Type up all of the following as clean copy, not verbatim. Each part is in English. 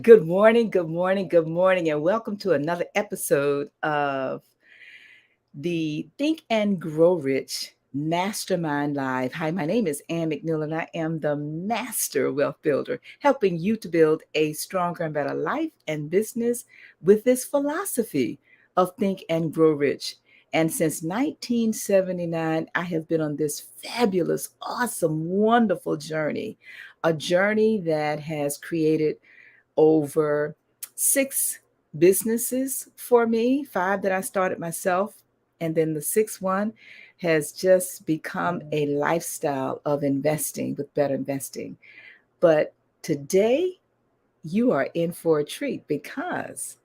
Good morning, good morning, good morning, and welcome to another episode of the Think and Grow Rich Mastermind Live. Hi, my name is Ann McNeil, and I am the Master Wealth Builder, helping you to build a stronger and better life and business with this philosophy of Think and Grow Rich. And since 1979, I have been on this fabulous, awesome, wonderful journey, a journey that has created over six businesses for me, five that I started myself. And then the sixth one has just become a lifestyle of investing with better investing. But today, you are in for a treat because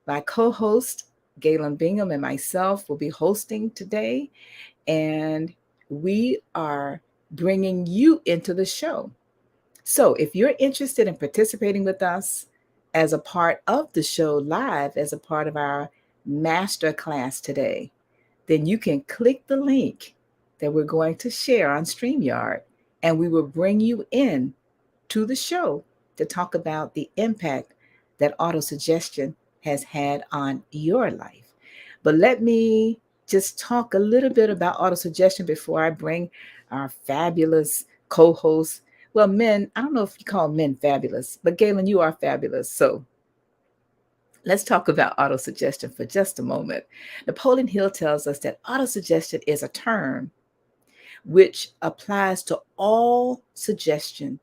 my co host, Galen Bingham, and myself will be hosting today. And we are bringing you into the show. So, if you're interested in participating with us as a part of the show live, as a part of our masterclass today, then you can click the link that we're going to share on StreamYard, and we will bring you in to the show to talk about the impact that autosuggestion has had on your life. But let me just talk a little bit about autosuggestion before I bring our fabulous co host. Well, men, I don't know if you call men fabulous, but Galen, you are fabulous. So let's talk about autosuggestion for just a moment. Napoleon Hill tells us that autosuggestion is a term which applies to all suggestion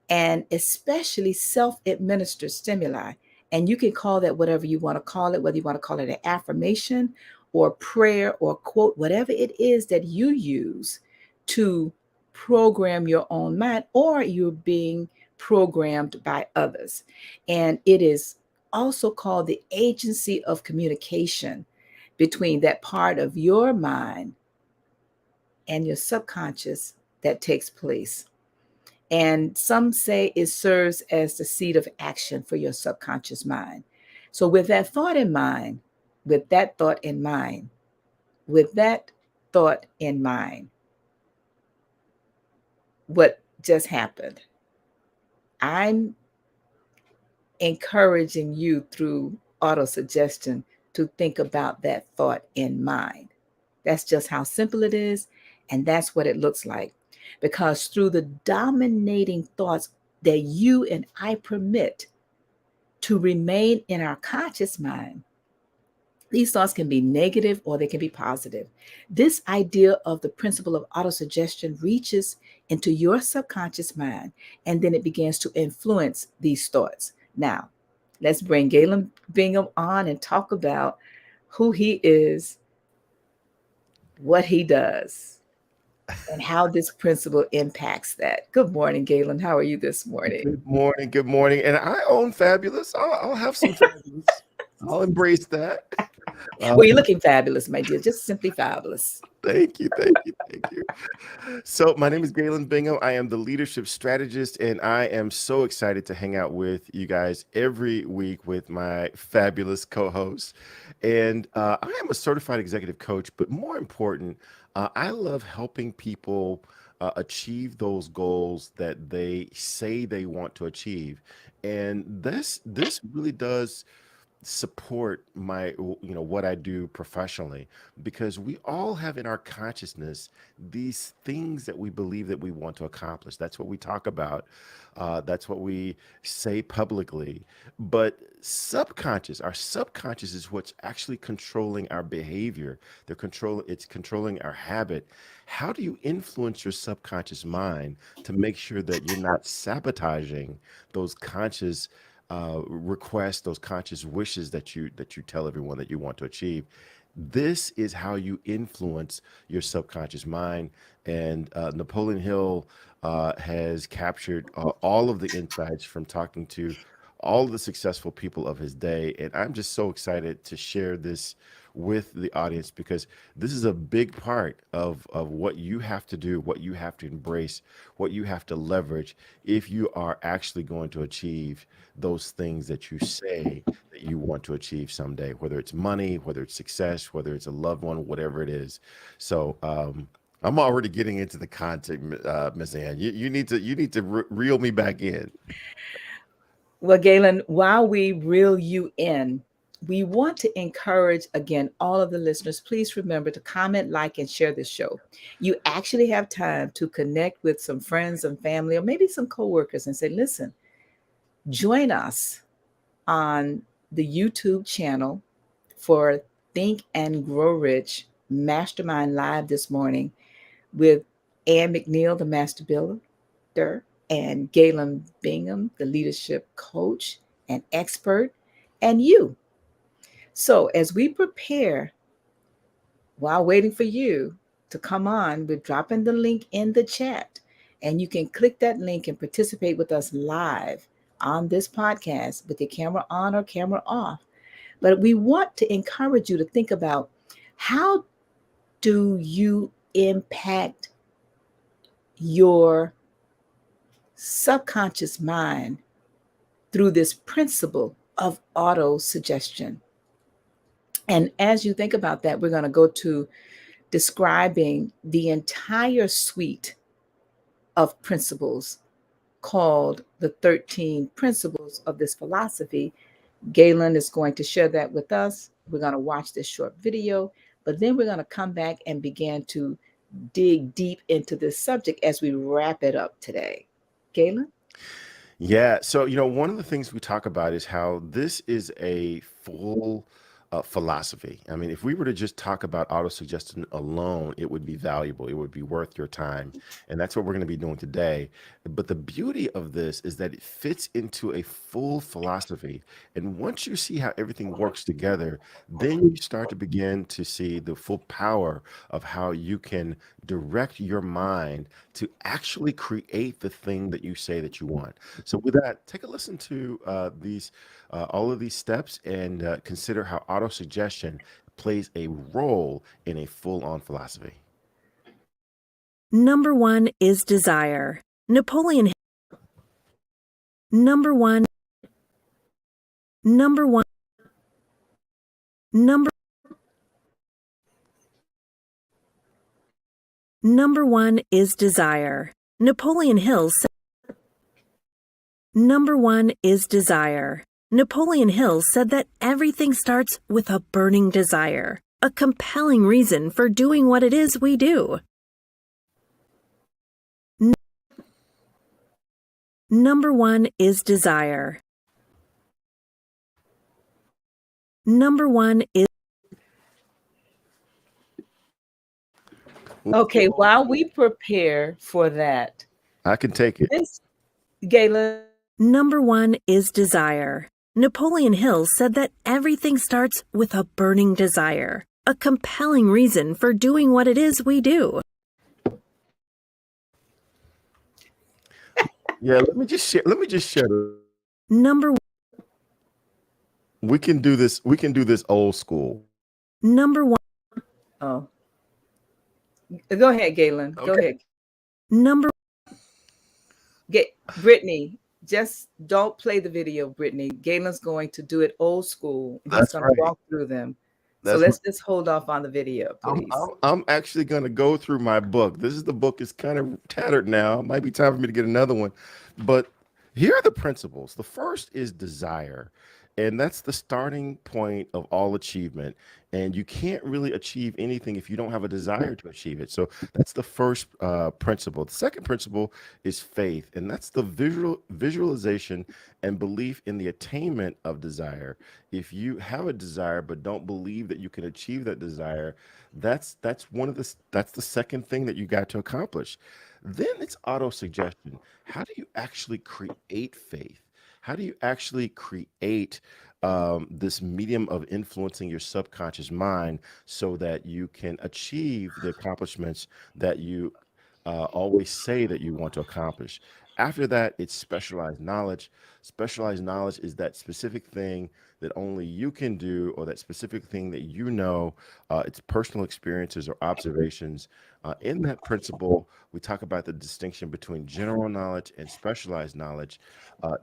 and especially self administered stimuli. And you can call that whatever you want to call it, whether you want to call it an affirmation or prayer or quote, whatever it is that you use to program your own mind, or you're being programmed by others. And it is also called the agency of communication between that part of your mind and your subconscious that takes place. And some say it serves as the seed of action for your subconscious mind. So, with that thought in mind, with that thought in mind, with that thought in mind, what just happened? I'm encouraging you through autosuggestion to think about that thought in mind. That's just how simple it is. And that's what it looks like. Because through the dominating thoughts that you and I permit to remain in our conscious mind, these thoughts can be negative or they can be positive. This idea of the principle of autosuggestion reaches into your subconscious mind and then it begins to influence these thoughts. Now, let's bring Galen Bingham on and talk about who he is, what he does, and how this principle impacts that. Good morning, Galen. How are you this morning? Good morning. Good morning. And I own fabulous. I'll have some fabulous. I'll embrace that. Well, you're looking fabulous, my dear. Just simply fabulous. Thank you. Thank you. Thank you. So, my name is Galen Bingham. I am the leadership strategist, and I am so excited to hang out with you guys every week with my fabulous co hosts. And I am a certified executive coach, but more important, I love helping people achieve those goals that they say they want to achieve. And this really does support my what I do professionally, because we all have in our consciousness these things that we believe that we want to accomplish. That's what we talk about. That's what we say publicly. But our subconscious is what's actually controlling our behavior. It's controlling our habit. How do you influence your subconscious mind to make sure that you're not sabotaging those conscious requests, those conscious wishes that you tell everyone that you want to achieve? This is how you influence your subconscious mind. And Napoleon Hill has captured all of the insights from talking to all of the successful people of his day. And I'm just so excited to share this with the audience, because this is a big part of what you have to do, what you have to embrace, what you have to leverage if you are actually going to achieve those things that you say that you want to achieve someday, whether it's money, whether it's success, whether it's a loved one, whatever it is. So I'm already getting into the content, Miss Ann. You need to reel me back in. Well, Galen, while we reel you in, we want to encourage again all of the listeners. Please remember to comment, like, and share this show. You actually have time to connect with some friends and family, or maybe some coworkers, and say, "Listen, join us on the YouTube channel for Think and Grow Rich Mastermind Live this morning with Ann McNeil, the Master Builder, and Galen Bingham, the leadership coach and expert, and you." So, as we prepare while waiting for you to come on, we're dropping the link in the chat, and you can click that link and participate with us live on this podcast with your camera on or camera off. But we want to encourage you to think about, how do you impact your subconscious mind through this principle of auto suggestion? And as you think about that, we're going to go to describing the entire suite of principles called the 13 principles of this philosophy. Galen is going to share that with us. We're going to watch this short video, but then we're going to come back and begin to dig deep into this subject as we wrap it up today. Galen? Yeah. So, one of the things we talk about is how this is a full philosophy. I mean, if we were to just talk about autosuggestion alone, it would be valuable. It would be worth your time. And that's what we're going to be doing today. But the beauty of this is that it fits into a full philosophy. And once you see how everything works together, then you start to begin to see the full power of how you can direct your mind to actually create the thing that you say that you want. So with that, take a listen to these all of these steps and consider how autosuggestion plays a role in a full-on philosophy. Number one is desire. Napoleon. Number one. Number one. Number. Number one is desire. Napoleon Hill said. Number one is desire. Napoleon Hill said that everything starts with a burning desire, a compelling reason for doing what it is we do. Number one is desire. Number one is. Okay, while we prepare for that, I can take it. this, Galen. Number one is desire. Napoleon Hill said that everything starts with a burning desire, a compelling reason for doing what it is we do. Yeah, let me just share. Number. We can do this. We can do this old school. Number one. Oh, go ahead, Galen. Go ahead. Number. Get Brittany. Just don't play the video, Brittany. Galen's going to do it old school. He's going to walk through them. So let's just hold off on the video, please. I'm actually going to go through my book. The book is kind of tattered now. It might be time for me to get another one. But here are the principles. The first is desire. And that's the starting point of all achievement. And you can't really achieve anything if you don't have a desire to achieve it. So that's the first principle. The second principle is faith. And that's the visualization and belief in the attainment of desire. If you have a desire but don't believe that you can achieve that desire, that's the second thing that you got to accomplish. Then it's autosuggestion. How do you actually create faith? How do you actually create this medium of influencing your subconscious mind so that you can achieve the accomplishments that you always say that you want to accomplish? After that, it's specialized knowledge. Specialized knowledge is that specific thing that only you can do, or that specific thing that you know. It's personal experiences or observations. In that principle, we talk about the distinction between general knowledge and specialized knowledge.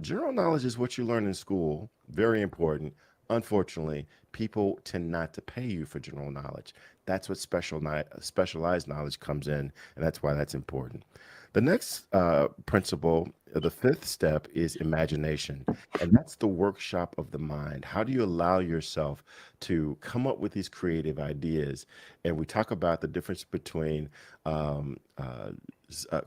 General knowledge is what you learn in school, very important. Unfortunately, people tend not to pay you for general knowledge. That's what specialized knowledge comes in, and that's why that's important. The next principle, the fifth step, is imagination. And that's the workshop of the mind. How do you allow yourself to come up with these creative ideas? And we talk about the difference between um, uh,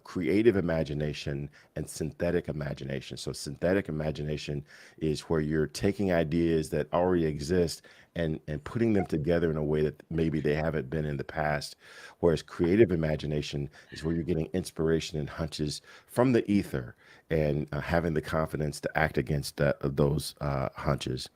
creative imagination and synthetic imagination. So, synthetic imagination is where you're taking ideas that already exist and putting them together in a way that maybe they haven't been in the past. Whereas creative imagination is where you're getting inspiration and hunches from the ether and having the confidence to act against those hunches.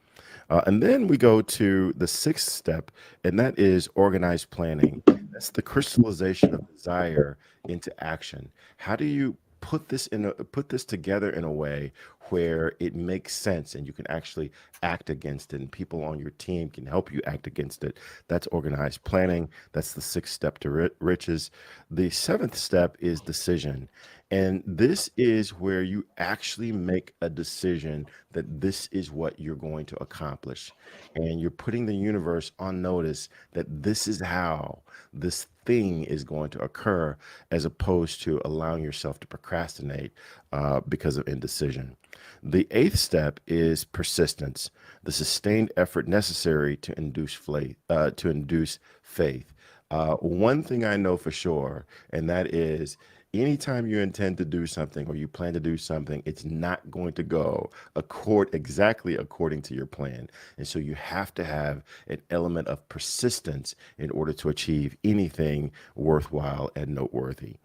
And then we go to the sixth step, and that is organized planning. That's the crystallization of desire into action. How do you put this together in a way where it makes sense and you can actually act against it, and people on your team can help you act against it? That's organized planning. That's the sixth step to riches. The seventh step is decision. And this is where you actually make a decision that this is what you're going to accomplish. And you're putting the universe on notice that this is how this thing is going to occur, as opposed to allowing yourself to procrastinate because of indecision. The eighth step is persistence, the sustained effort necessary to induce faith. One thing I know for sure, and that is anytime you intend to do something or you plan to do something, it's not going to go exactly according to your plan. And so you have to have an element of persistence in order to achieve anything worthwhile and noteworthy.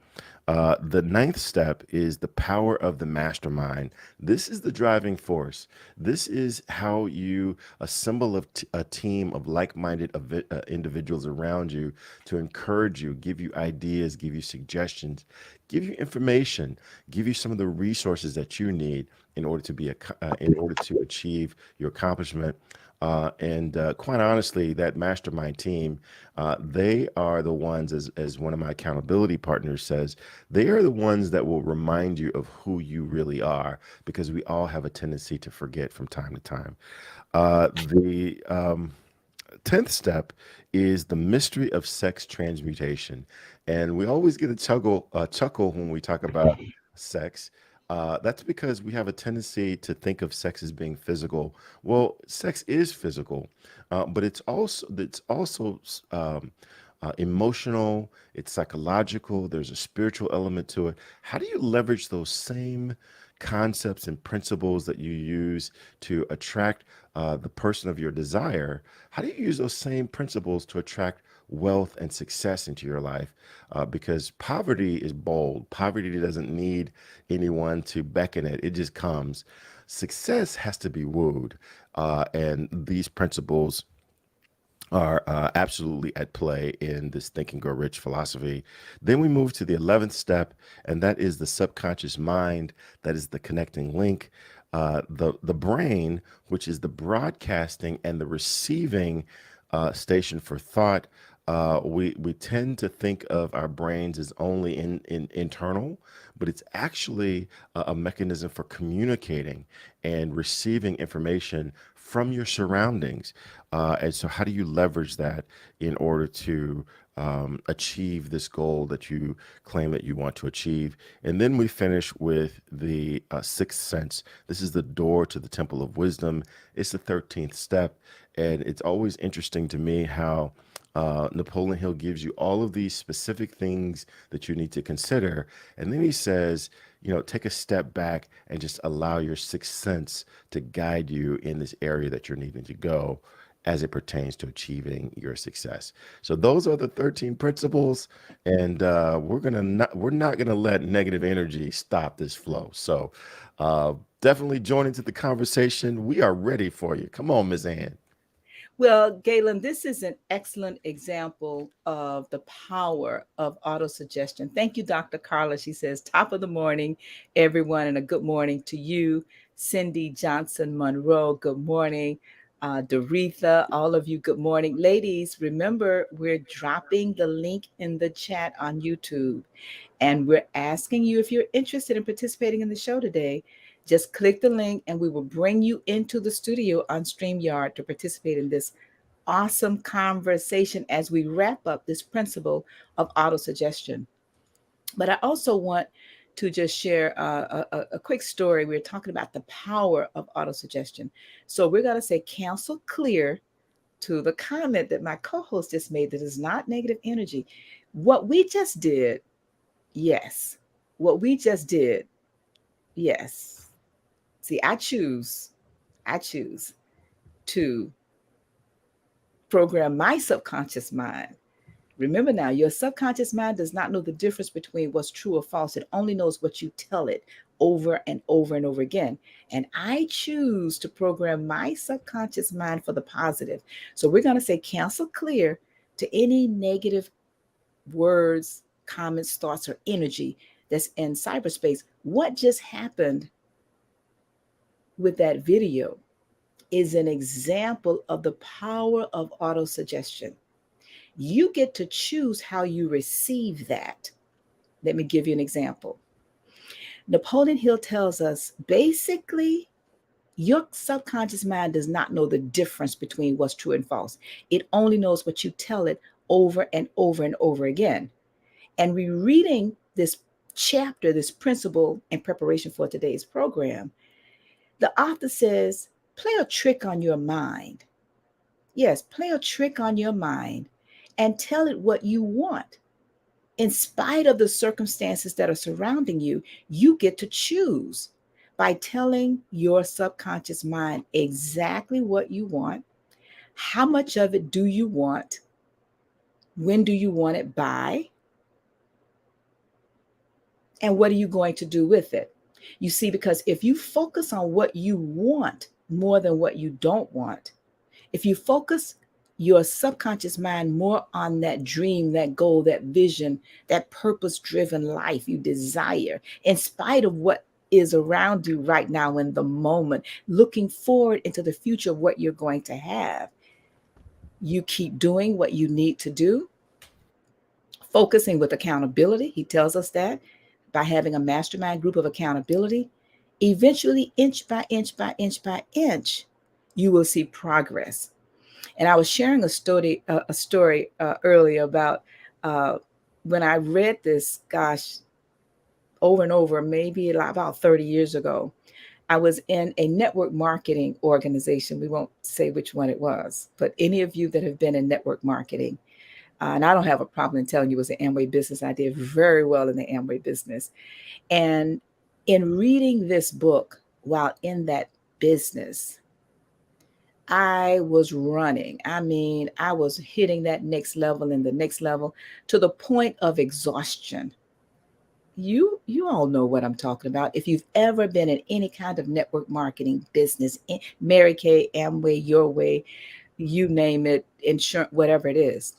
The ninth step is the power of the mastermind. This is the driving force. This is how you assemble a team of like-minded individuals around you to encourage you, give you ideas, give you suggestions, give you information, give you some of the resources that you need in order to in order to achieve your accomplishment. And quite honestly, that mastermind team, they are the ones, as one of my accountability partners says, they are the ones that will remind you of who you really are, because we all have a tendency to forget from time to time. The 10th step is the mystery of sex transmutation. And we always get a chuckle when we talk about sex. That's because we have a tendency to think of sex as being physical. Well, sex is physical, but it's also emotional. It's psychological. There's a spiritual element to it. How do you leverage those same concepts and principles that you use to attract the person of your desire? How do you use those same principles to attract wealth and success into your life? Because poverty is bold. Poverty doesn't need anyone to beckon it, it just comes. Success has to be wooed. And these principles are absolutely at play in this Think and Grow Rich philosophy. Then we move to the 11th step, and that is the subconscious mind. That is the connecting link. The brain, which is the broadcasting and the receiving station for thought. We tend to think of our brains as only in internal, but it's actually a mechanism for communicating and receiving information from your surroundings. And so, how do you leverage that in order to achieve this goal that you claim that you want to achieve? And then we finish with the sixth sense. This is the door to the temple of wisdom. It's the 13th step. And it's always interesting to me how Napoleon Hill gives you all of these specific things that you need to consider. And then he says, take a step back and just allow your sixth sense to guide you in this area that you're needing to go as it pertains to achieving your success. So those are the 13 principles, and we're not gonna let negative energy stop this flow. So definitely join into the conversation. We are ready for you. Come on, Ms. Ann. Well, Galen, this is an excellent example of the power of autosuggestion. Thank you, Dr. Carla. She says, top of the morning, everyone, and a good morning to you, Cindy Johnson Monroe. Good morning. Doretha, all of you, good morning. Ladies, remember, we're dropping the link in the chat on YouTube, and we're asking you if you're interested in participating in the show today. Just click the link and we will bring you into the studio on StreamYard to participate in this awesome conversation as we wrap up this principle of autosuggestion. But I also want to just share a quick story. We're talking about the power of autosuggestion. So we're going to say cancel clear to the comment that my co-host just made that is not negative energy. What we just did, yes. What we just did, yes. See, I choose to program my subconscious mind. Remember now, your subconscious mind does not know the difference between what's true or false. It only knows what you tell it over and over and over again. And I choose to program my subconscious mind for the positive. So we're going to say cancel clear to any negative words, comments, thoughts, or energy that's in cyberspace. What just happened with that video is an example of the power of autosuggestion. You get to choose how you receive that. Let me give you an example. Napoleon Hill tells us basically, your subconscious mind does not know the difference between what's true and false. It only knows what you tell it over and over and over again. And rereading this chapter, this principle in preparation for today's program, the author says, play a trick on your mind. Yes, play a trick on your mind and tell it what you want. In spite of the circumstances that are surrounding you, you get to choose by telling your subconscious mind exactly what you want, how much of it do you want, when do you want it by, and what are you going to do with it? You see, because if you focus on what you want more than what you don't want, if you focus your subconscious mind more on that dream, that goal, that vision, that purpose-driven life you desire, in spite of what is around you right now in the moment, looking forward into the future of what you're going to have, you keep doing what you need to do, focusing with accountability. He tells us that by having a mastermind group of accountability, eventually, inch by inch by inch by inch, you will see progress. And I was sharing a story earlier about when I read this, gosh, over and over, maybe about 30 years ago. I was in a network marketing organization. We won't say which one it was, but any of you that have been in network marketing, and I don't have a problem in telling you it was an Amway business. I did very well in the Amway business. And in reading this book while in that business, I was running. I mean, I was hitting that next level and the next level to the point of exhaustion. You all know what I'm talking about. If you've ever been in any kind of network marketing business, Mary Kay, Amway, Your Way, you name it, insurance, whatever it is.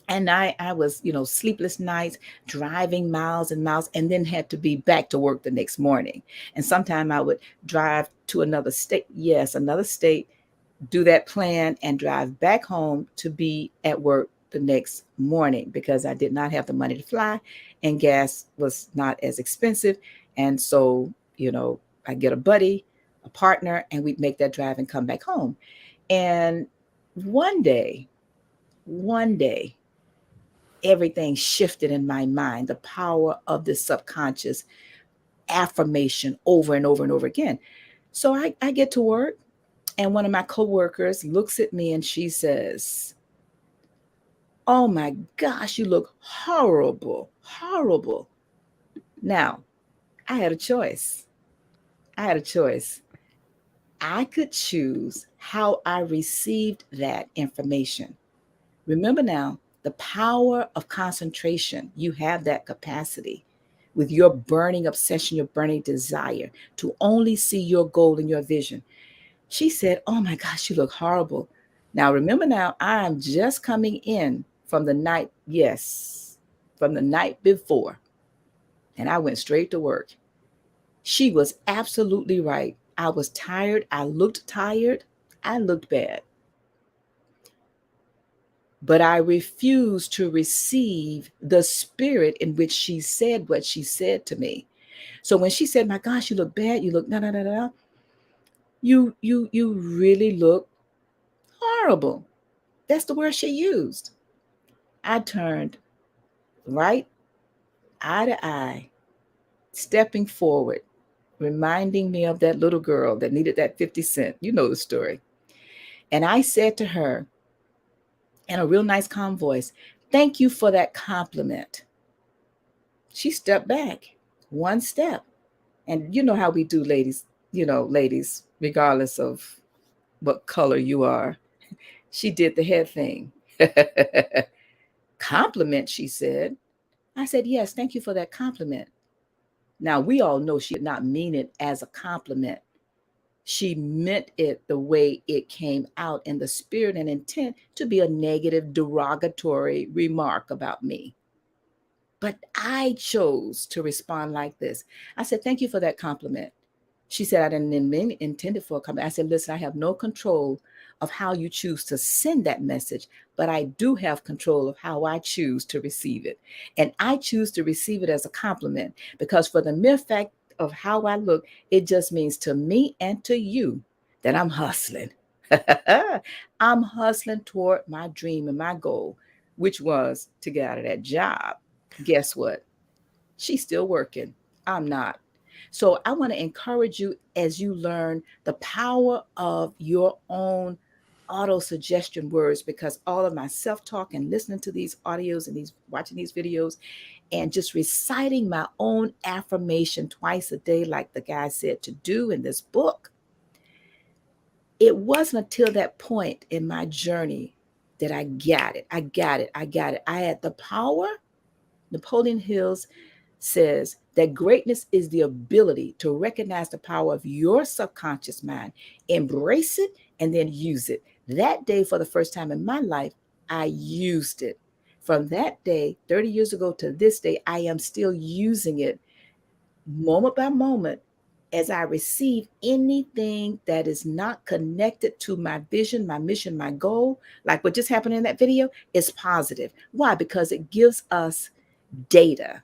And I was, sleepless nights, driving miles and miles, and then had to be back to work the next morning. And sometime I would drive to another state. Yes, another state, do that plan and drive back home to be at work the next morning because I did not have the money to fly and gas was not as expensive. And so, I get a buddy, a partner, and we'd make that drive and come back home. And one day, everything shifted in my mind, the power of the subconscious affirmation over and over and over again. So I get to work. And one of my coworkers looks at me and she says, "Oh my gosh, you look horrible, horrible." Now, I had a choice. I had a choice. I could choose how I received that information. Remember now, the power of concentration, you have that capacity with your burning obsession, your burning desire to only see your goal and your vision. She said, "Oh my gosh, you look horrible." Now, remember now, I'm just coming in from the night, yes, from the night before. And I went straight to work. She was absolutely right. I was tired. I looked tired. I looked bad. But I refused to receive the spirit in which she said what she said to me. So when she said, "My gosh, you look bad. You look, no, no, no, no. You really look horrible." That's the word she used. I turned right eye to eye stepping forward, reminding me of that little girl that needed that 50 cent. You know the story. And I said to her in a real nice, calm voice, "Thank you for that compliment." She stepped back one step. And you know how we do, ladies, ladies, regardless of what color you are. She did the head thing. Compliment, she said. I said, "Yes, thank you for that compliment." Now, we all know she did not mean it as a compliment. She meant it the way it came out in the spirit and intent to be a negative, derogatory remark about me. But I chose to respond like this. I said, "Thank you for that compliment." She said, "I didn't intend it for a compliment." I said, "Listen, I have no control of how you choose to send that message, but I do have control of how I choose to receive it. And I choose to receive it as a compliment because for the mere fact of how I look, it just means to me and to you that I'm hustling." I'm hustling toward my dream and my goal, which was to get out of that job. Guess what? She's still working. I'm not. So I want to encourage you as you learn the power of your own auto suggestion words, because all of my self talk and listening to these audios and these watching these videos and just reciting my own affirmation twice a day, like the guy said to do in this book, it wasn't until that point in my journey that I got it. I got it. I got it. I had the power. Napoleon Hills says that greatness is the ability to recognize the power of your subconscious mind, embrace it, and then use it. That day, for the first time in my life, I used it. From that day, 30 years ago to this day, I am still using it moment by moment as I receive anything that is not connected to my vision, my mission, my goal, like what just happened in that video, is positive. Why? Because it gives us data.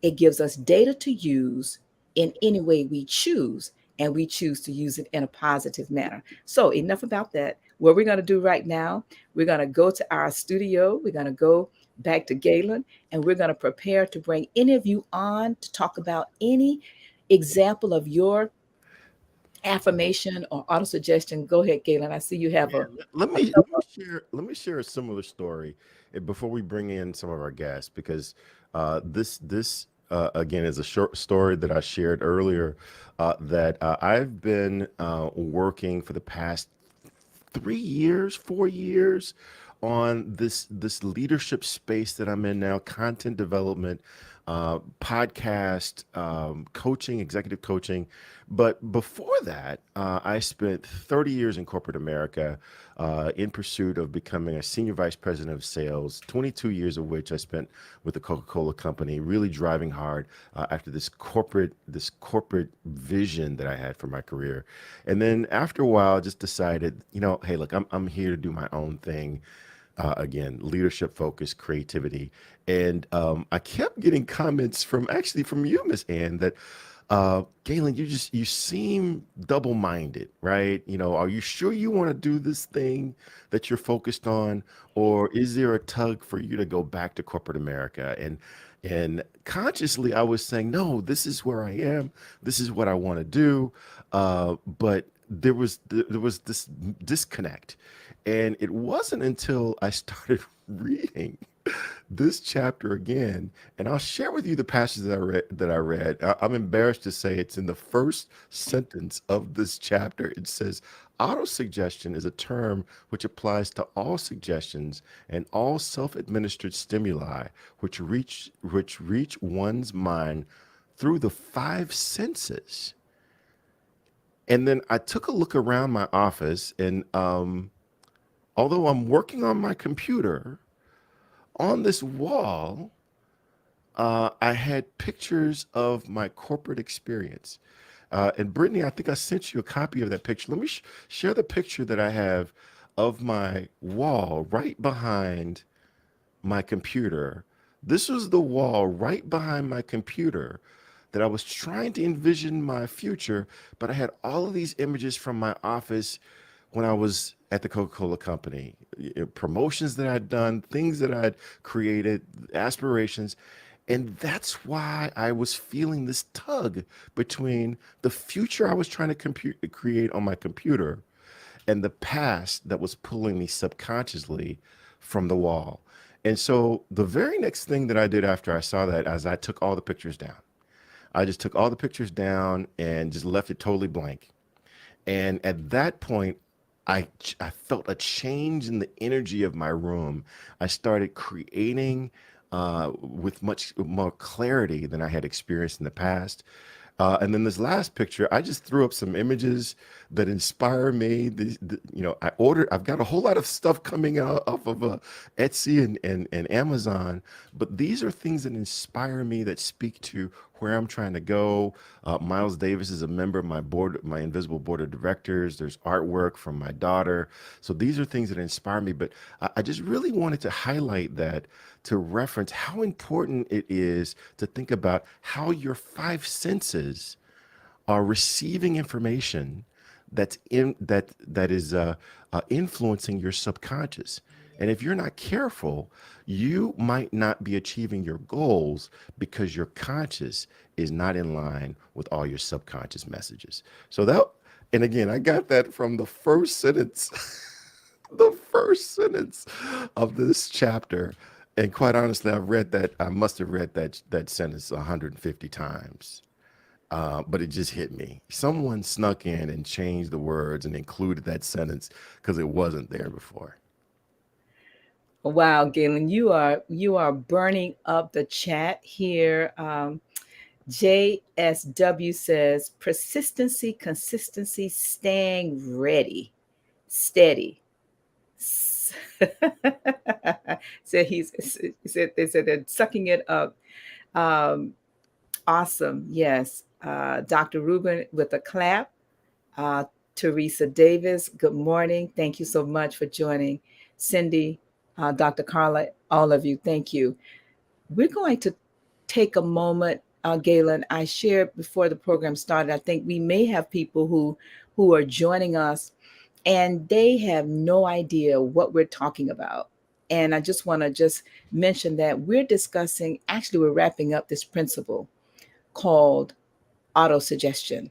It gives us data to use in any way we choose, and we choose to use it in a positive manner. So, enough about that. What we're going to do right now, we're going to go to our studio. We're going to go back to Galen, and we're going to prepare to bring any of you on to talk about any example of your affirmation or auto suggestion. Go ahead, Galen. I see you have Yeah, let me share a similar story before we bring in some of our guests, because this again is a short story that I shared earlier, that I've been working for the past 3 years, 4 years on this leadership space that I'm in now, content development, podcast, coaching, executive coaching. But before that, I spent 30 years in corporate America in pursuit of becoming a senior vice president of sales, 22 years of which I spent with the Coca-Cola company, really driving hard after this corporate vision that I had for my career. And then after a while, I just decided, hey, look, I'm here to do my own thing. Again, leadership focus, creativity. And I kept getting comments from you, Miss Ann, that Galen, you seem double-minded, right? Are you sure you want to do this thing that you're focused on, or is there a tug for you to go back to corporate America? And consciously, I was saying, no, this is where I am. This is what I want to do. But there was this disconnect, and it wasn't until I started reading this chapter again, and I'll share with you the passage that I read. I'm embarrassed to say it's in the first sentence of this chapter. It says, "Autosuggestion is a term which applies to all suggestions and all self-administered stimuli which reach one's mind through the five senses." And then I took a look around my office, and although I'm working on my computer, on this wall, I had pictures of my corporate experience. And Brittany, I think I sent you a copy of that picture. Let me share the picture that I have of my wall right behind my computer. This was the wall right behind my computer that I was trying to envision my future, but I had all of these images from my office when I was at the Coca-Cola company, promotions that I'd done, things that I'd created, aspirations. And that's why I was feeling this tug between the future I was trying to create on my computer and the past that was pulling me subconsciously from the wall. And so the very next thing that I did after I saw that is I took all the pictures down. I just took all the pictures down and just left it totally blank. And at that point, I felt a change in the energy of my room. I started creating with much more clarity than I had experienced in the past. And then this last picture, I just threw up some images that inspire me. I've got a whole lot of stuff coming out off of Etsy and Amazon, but these are things that inspire me, that speak to where I'm trying to go. Miles Davis is a member of my Invisible Board of Directors. There's artwork from my daughter. So these are things that inspire me. But I just really wanted to highlight that, to reference how important it is to think about how your five senses are receiving information that is influencing your subconscious. And if you're not careful, you might not be achieving your goals because your conscious is not in line with all your subconscious messages. And again, I got that from the first sentence, the first sentence of this chapter. And quite honestly, I must have read that sentence 150 times. But it just hit me. Someone snuck in and changed the words and included that sentence because it wasn't there before. Wow, Galen, you are burning up the chat here. JSW says persistency, consistency, staying ready, steady. So they said they're sucking it up. Um, awesome, yes. Dr. Ruben with a clap. Uh, Teresa Davis, good morning. Thank you so much for joining. Cindy, Dr. Carla, all of you, thank you. We're going to take a moment, Galen. I shared before the program started, I think we may have people who are joining us and they have no idea what we're talking about. And I just want to just mention that we're wrapping up this principle called autosuggestion.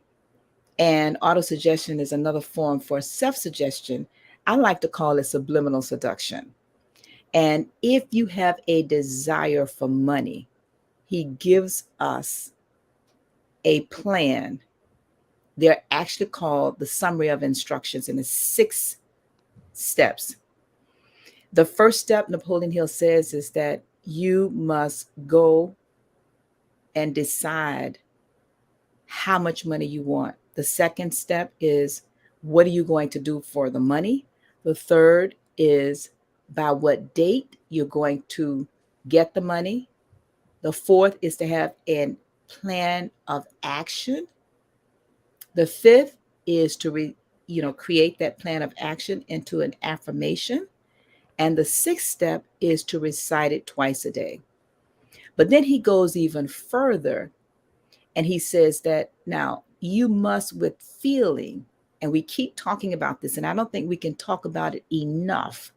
And autosuggestion is another form for self-suggestion. I like to call it subliminal seduction. And if you have a desire for money, he gives us a plan. They're actually called the summary of instructions, and it's 6 steps. The first step, Napoleon Hill says, is that you must go and decide how much money you want. The second step is, what are you going to do for the money? The third is, by what date you're going to get the money. The fourth is to have a plan of action. The fifth is to create that plan of action into an affirmation. And the sixth step is to recite it twice a day. But then he goes even further and he says that now you must, with feeling, and we keep talking about this, and I don't think we can talk about it enough.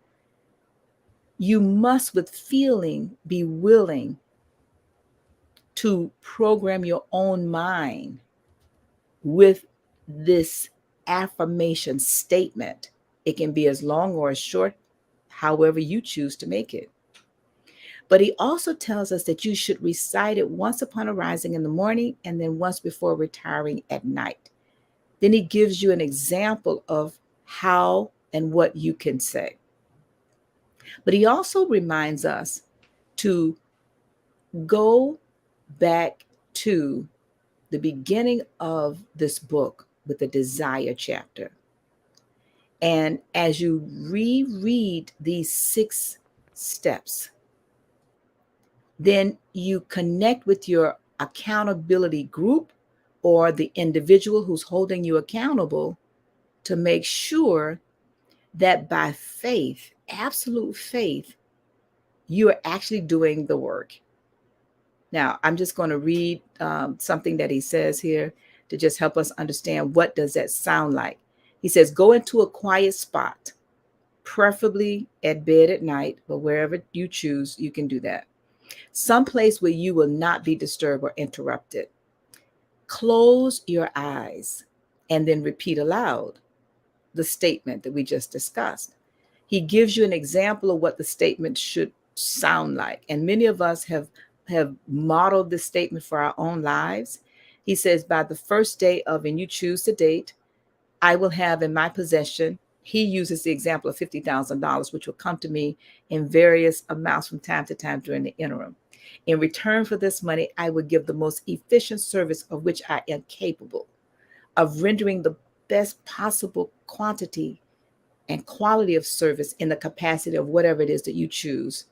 You must, with feeling, be willing to program your own mind with this affirmation statement. It can be as long or as short, however you choose to make it. But he also tells us that you should recite it once upon arising in the morning and then once before retiring at night. Then he gives you an example of how and what you can say. But he also reminds us to go back to the beginning of this book with the desire chapter. And as you reread these 6 steps, then you connect with your accountability group or the individual who's holding you accountable to make sure that by faith, absolute faith, you are actually doing the work. Now, I'm just going to read something that he says here to just help us understand what does that sound like. He says, go into a quiet spot, preferably at bed at night, but wherever you choose, you can do that. Some place where you will not be disturbed or interrupted. Close your eyes and then repeat aloud the statement that we just discussed. He gives you an example of what the statement should sound like. And many of us have modeled this statement for our own lives. He says, by the first day of, and you choose the date, I will have in my possession. He uses the example of $50,000, which will come to me in various amounts from time to time during the interim. In return for this money, I would give the most efficient service of which I am capable of rendering the best possible quantity and quality of service in the capacity of whatever it is that you choose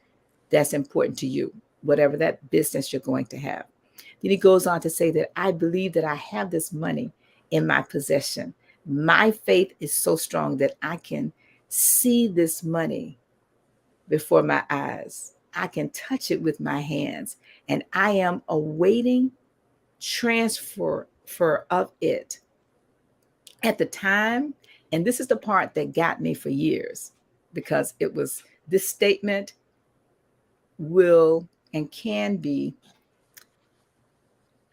that's important to you, whatever that business you're going to have. Then he goes on to say that I believe that I have this money in my possession. My faith is so strong that I can see this money before my eyes. I can touch it with my hands, and I am awaiting transfer of it at the time. And this is the part that got me for years, because it was this statement will and can be,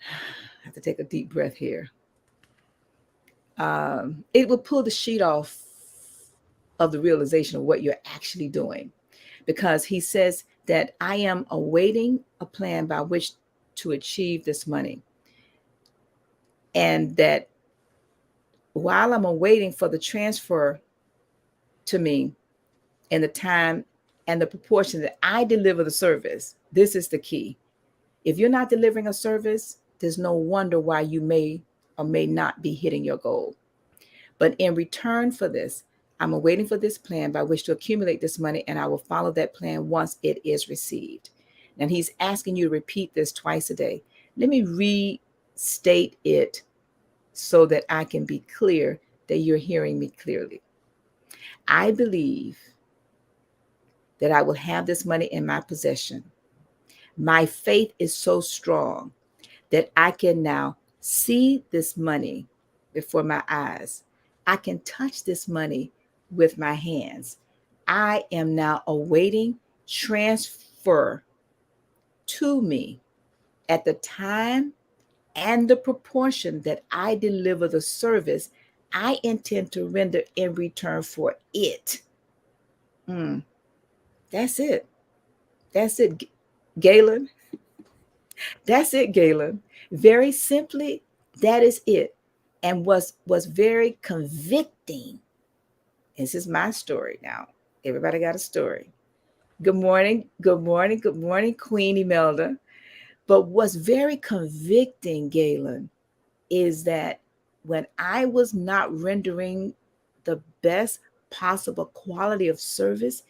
I have to take a deep breath here. It will pull the sheet off of the realization of what you're actually doing, because he says that I am awaiting a plan by which to achieve this money. And that while I'm awaiting for the transfer to me and the time and the proportion that I deliver the service, this is the key. If you're not delivering a service, there's no wonder why you may or may not be hitting your goal. But in return for this, I'm awaiting for this plan by which to accumulate this money, and I will follow that plan once it is received. And he's asking you to repeat this twice a day. Let me restate it so that I can be clear that you're hearing me clearly. I believe that I will have this money in my possession. My faith is so strong that I can now see this money before my eyes. I can touch this money with my hands. I am now awaiting transfer to me at the time and the proportion that I deliver the service I intend to render in return for it. That's it. That's it, Galen. That's it, Galen. Very simply, that is it. And was very convicting. This is my story now. Everybody got a story. Good morning, good morning, good morning, Queen Imelda. But what's very convicting, Galen, is that when I was not rendering the best possible quality of service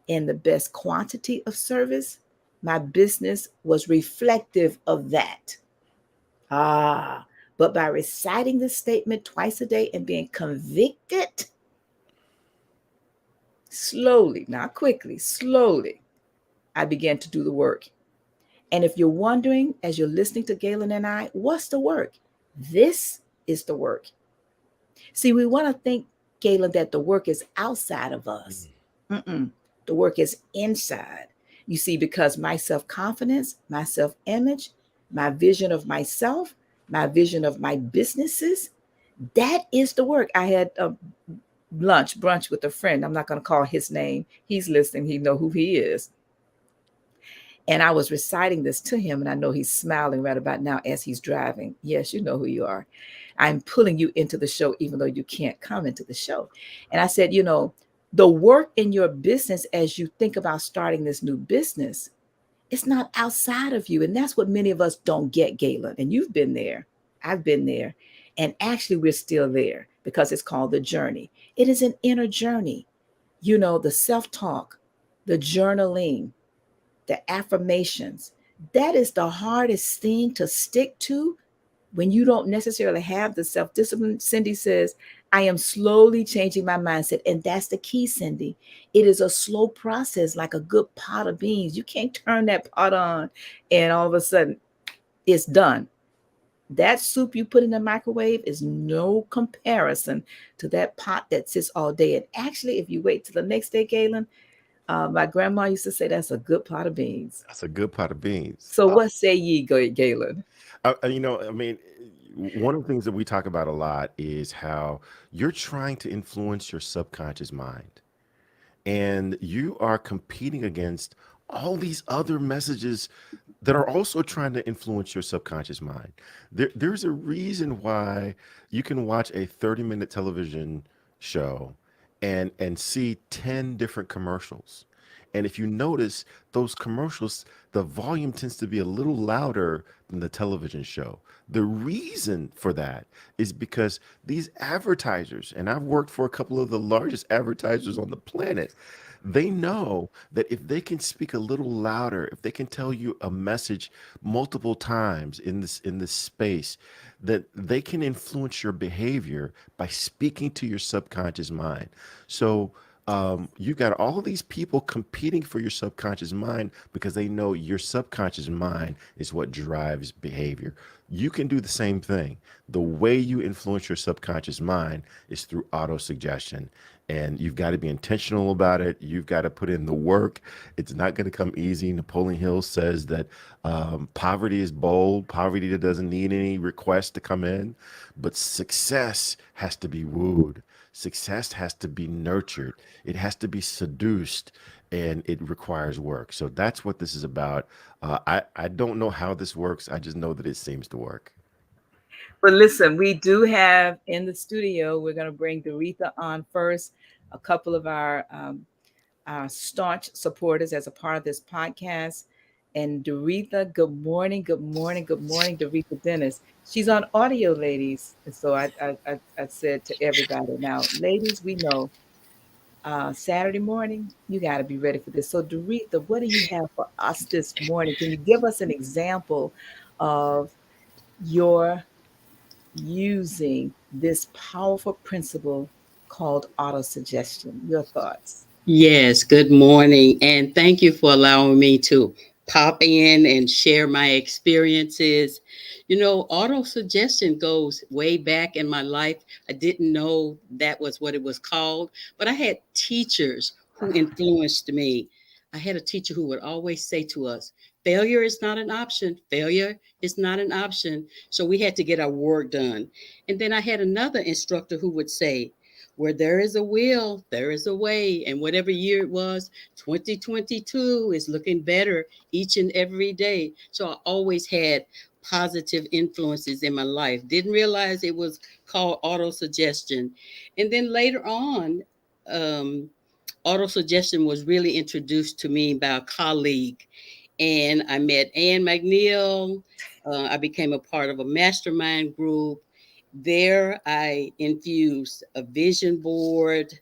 and the best quantity of service, my business was reflective of that. But by reciting this statement twice a day and being convicted, slowly, not quickly, slowly, I began to do the work. And if you're wondering, as you're listening to Galen and I, what's the work? This is the work. See, we want to think, Galen, that the work is outside of us. The work is inside. You see, because my self-confidence, my self-image, my vision of myself, my vision of my businesses, that is the work. I had a brunch with a friend. I'm not going to call his name. He's listening. He know who he is. And I was reciting this to him, and I know he's smiling right about now as he's driving. Yes, you know who you are. I'm pulling you into the show, even though you can't come into the show. And I said, the work in your business as you think about starting this new business, it's not outside of you. And that's what many of us don't get, Galen. And you've been there. I've been there. And actually, we're still there because it's called the journey. It is an inner journey. The self-talk, the journaling, the affirmations. That is the hardest thing to stick to when you don't necessarily have the self-discipline. Cindy says, I am slowly changing my mindset. And that's the key, Cindy. It is a slow process, like a good pot of beans. You can't turn that pot on and all of a sudden it's done. That soup you put in the microwave is no comparison to that pot that sits all day. And actually, if you wait till the next day, Galen, My grandma used to say that's a good pot of beans. That's a good pot of beans. So what say ye, Galen? I mean, one of the things that we talk about a lot is how you're trying to influence your subconscious mind, and you are competing against all these other messages that are also trying to influence your subconscious mind. There's a reason why you can watch a 30-minute television show and see 10 different commercials. And if you notice those commercials, the volume tends to be a little louder than the television show. The reason for that is because these advertisers, and I've worked for a couple of the largest advertisers on the planet, they know that if they can speak a little louder, if they can tell you a message multiple times in this space, that they can influence your behavior by speaking to your subconscious mind. So you've got all of these people competing for your subconscious mind because they know your subconscious mind is what drives behavior. You can do the same thing. The way you influence your subconscious mind is through autosuggestion. And you've got to be intentional about it. You've got to put in the work. It's not going to come easy. Napoleon Hill says that poverty is bold. Poverty doesn't need any requests to come in, but success has to be wooed. Success has to be nurtured. It has to be seduced, and it requires work. So that's what this is about. I don't know how this works. I just know that it seems to work. But listen, we do have in the studio, we're going to bring Doretha on first, a couple of our staunch supporters as a part of this podcast. And Doretha, good morning, good morning, good morning, Doretha Dennis. She's on audio, ladies. And so I said to everybody, now, ladies, we know Saturday morning, you got to be ready for this. So, Doretha, what do you have for us this morning? Can you give us an example of your using this powerful principle called autosuggestion? Your thoughts. Yes, good morning. And thank you for allowing me to pop in and share my experiences. Auto suggestion goes way back in my life. I didn't know that was what it was called, but I had teachers who influenced me. I had a teacher who would always say to us, failure is not an option. Failure is not an option. So we had to get our work done. And then I had another instructor who would say, where there is a will, there is a way. And whatever year it was, 2022 is looking better each and every day. So I always had positive influences in my life. Didn't realize it was called autosuggestion. And then later on, um, autosuggestion was really introduced to me by a colleague. And I met Ann McNeil. I became a part of a mastermind group. There, I infused a vision board,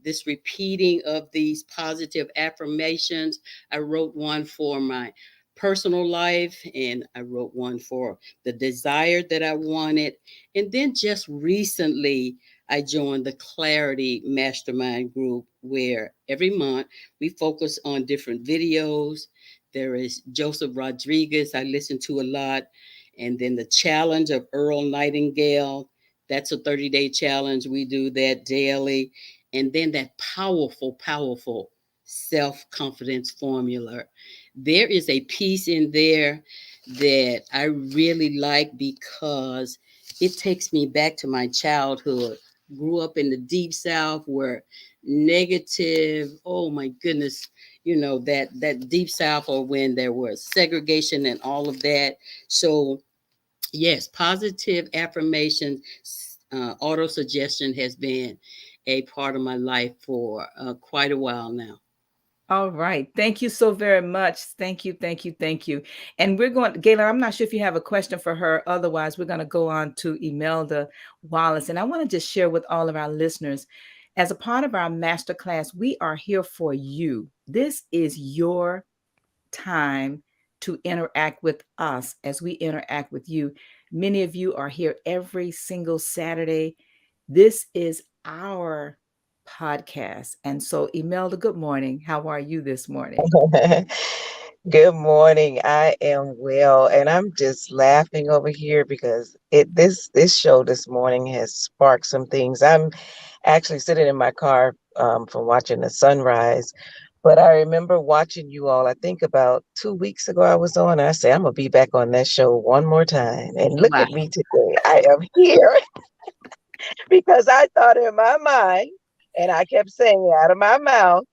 this repeating of these positive affirmations. I wrote one for my personal life, and I wrote one for the desire that I wanted. And then just recently, I joined the Clarity Mastermind group, where every month we focus on different videos. There is Joseph Rodriguez, I listen to a lot. And then the challenge of Earl Nightingale, that's a 30-day challenge. We do that daily. And then that powerful, powerful self confidence formula. There is a piece in there that I really like because it takes me back to my childhood. Grew up in the deep South where negative, oh my goodness, that deep South, or when there was segregation and all of that. So yes, positive affirmation, auto suggestion has been a part of my life for quite a while now. All right. Thank you so very much. Thank you. Thank you. Thank you. And we're going, Galen, I'm not sure if you have a question for her. Otherwise, we're going to go on to Imelda Wallace. And I want to just share with all of our listeners, as a part of our masterclass, we are here for you. This is your time to interact with us as we interact with you. Many of you are here every single Saturday. This is our podcast. And so, Imelda, good morning. How are you this morning? Good morning. I am well, and I'm just laughing over here because this show this morning has sparked some things. I'm actually sitting in my car from watching the sunrise. But I remember watching you all, I think about 2 weeks ago I was on, and I said, I'm going to be back on that show one more time. And look Wow. at me today. I am here because I thought in my mind, and I kept saying it out of my mouth,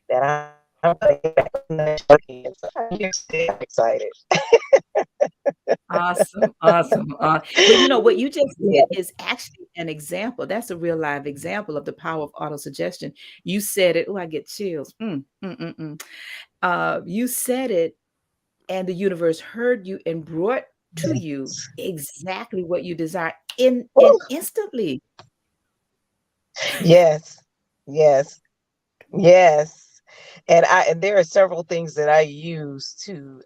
that I'm going to get back on that show again. So I'm here today. I'm excited. Awesome, awesome. But you know what you just Yeah. did is actually an example. That's a real live example of the power of autosuggestion. You said it. Oh, I get chills. You said it, and the universe heard you and brought to you exactly what you desire in instantly. Yes. Yes. Yes. And there are several things that I use to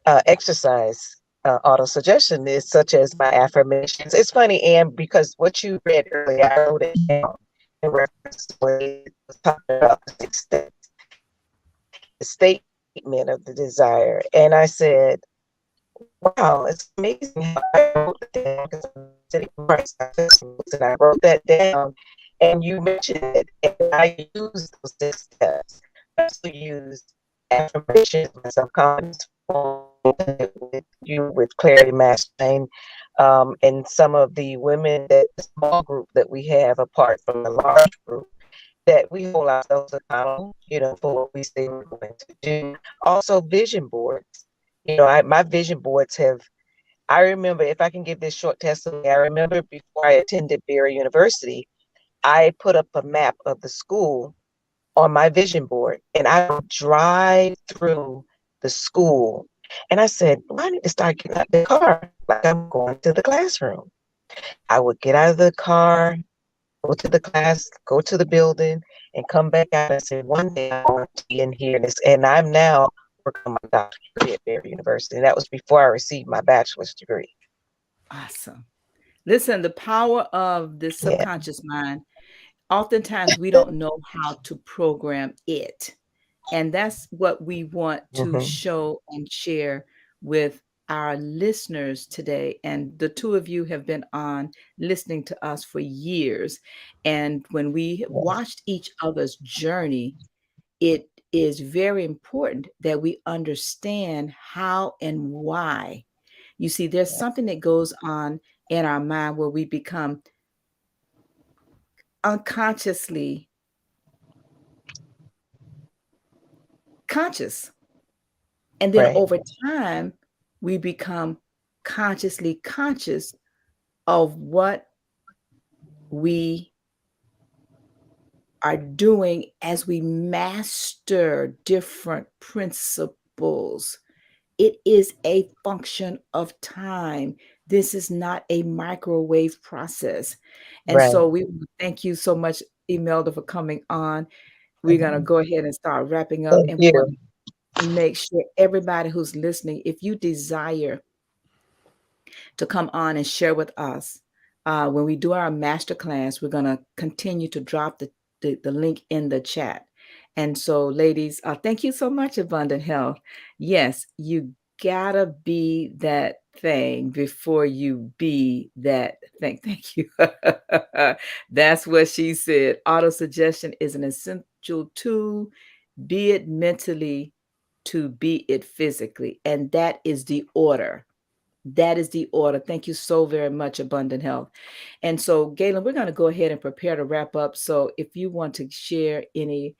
exercise auto-suggestion is such as my affirmations. It's funny, and because what you read earlier, I wrote it down in reference to what it was talking about the statement of the desire. And I said, wow, it's amazing how I wrote it down because I'm sitting in Christ, and I wrote that down and you mentioned it, and I used those 6 steps. I also used affirmations, my self-confidence with you with Clarity Mastermind, and some of the women that the small group that we have apart from the large group that we hold ourselves accountable, for what we say we're going to do. Also, vision boards. My vision boards I remember, if I can give this short testimony, I remember before I attended Berry University, I put up a map of the school on my vision board, and I would drive through the school. And I said, well, I need to start getting out of the car like I'm going to the classroom. I would get out of the car, go to the class, go to the building, and come back out and say, one day I want to be in here. And I'm now working on my doctorate degree at Berry University. And that was before I received my bachelor's degree. Awesome. Listen, the power of the Yeah. subconscious mind, oftentimes we don't know how to program it. And that's what we want to Mm-hmm. show and share with our listeners today. And the two of you have been on listening to us for years. And when we watched each other's journey, it is very important that we understand how and why. You see, there's something that goes on in our mind where we become unconsciously conscious. And then Right. over time, we become consciously conscious of what we are doing as we master different principles. It is a function of time. This is not a microwave process. And Right. so we thank you so much, Imelda, for coming on. We're going to go ahead and start wrapping up. Thank And we you. want to make sure everybody who's listening, if you desire to come on and share with us, when we do our masterclass, we're going to continue to drop the link in the chat. And so, ladies, thank you so much, Abundant Health. Yes, you gotta be that thing before you be that thing. Thank you. That's what she said. Autosuggestion is an essential tool, be it mentally to be it physically. And that is the order. That is the order. Thank you so very much, Abundant Health. And so, Galen, we're going to go ahead and prepare to wrap up. So, if you want to share any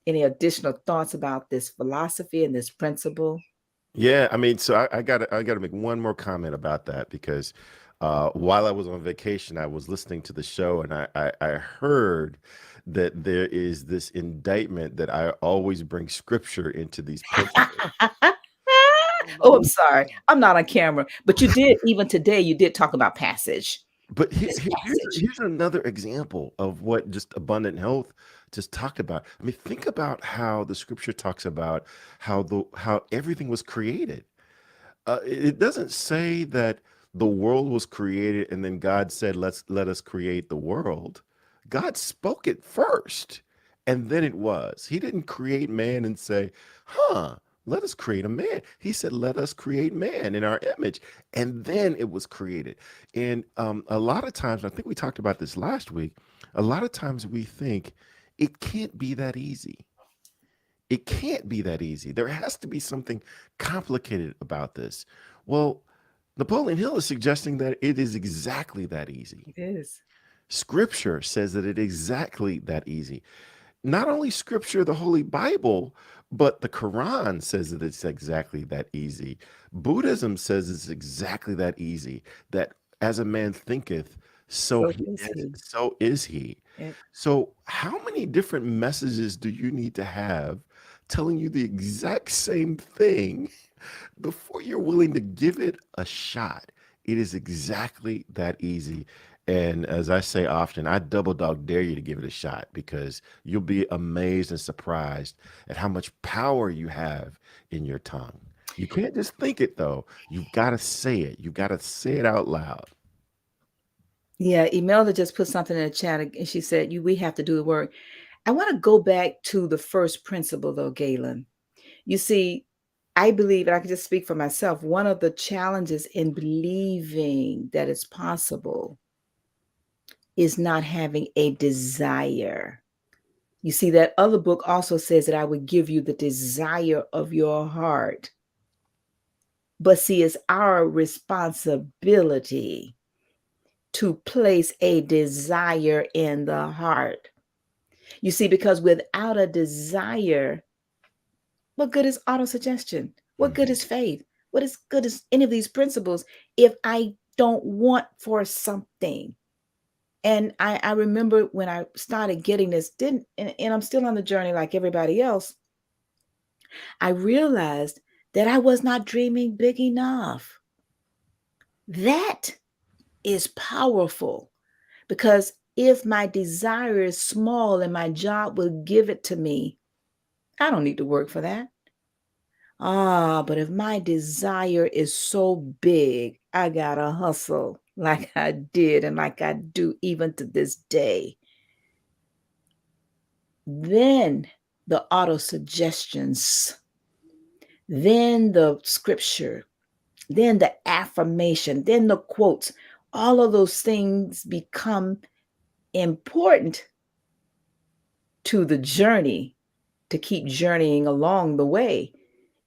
additional thoughts about this philosophy and this principle. Yeah, I mean, so I gotta make one more comment about that because while I was on vacation, I was listening to the show and I heard that there is this indictment that I always bring scripture into these principles. Oh, I'm sorry. I'm not on camera, but you did, even today, you did talk about passage. But This passage. here's another example of what just abundant health just talked about. I mean, think about how the scripture talks about how everything was created. It doesn't say that the world was created and then God said, let us create the world. God spoke it first, and then it was. He didn't create man and say, huh, let us create a man. He said, let us create man in our image. And then it was created. And a lot of times, I think we talked about this last week, A lot of times we think it can't be that easy. It can't be that easy. There has to be something complicated about this. Well, Napoleon Hill is suggesting that it is exactly that easy. It is. Scripture says that it is exactly that easy. Not only scripture, the Holy Bible, but the Quran says that it's exactly that easy. Buddhism says it's exactly that easy, that as a man thinketh, so So he is is, he. so is he. It- So, how many different messages do you need to have telling you the exact same thing before you're willing to give it a shot? It is exactly that easy. And as I say often, I double dog dare you to give it a shot because you'll be amazed and surprised at how much power you have in your tongue. You can't just think it though. You've got to say it. You've got to say it out loud. Yeah, Imelda just put something in the chat and she said, "You, we have to do the work." I want to go back to the first principle though, Galen. You see, I believe, and I can just speak for myself, one of the challenges in believing that it's possible is not having a desire. You see, that other book also says that I would give you the desire of your heart. But see, it's our responsibility to place a desire in the heart. You see, because without a desire, what good is autosuggestion? What good Mhm. is faith? What is good is any of these principles if I don't want for something? And I remember when I started getting this, and I'm still on the journey like everybody else, I realized that I was not dreaming big enough. That is powerful because if my desire is small and my job will give it to me, I don't need to work for that. But if my desire is so big, I gotta hustle like I did and like I do even to this day. Then the auto suggestions, then the scripture, then the affirmation, then the quotes, all of those things become important to the journey to keep journeying along the way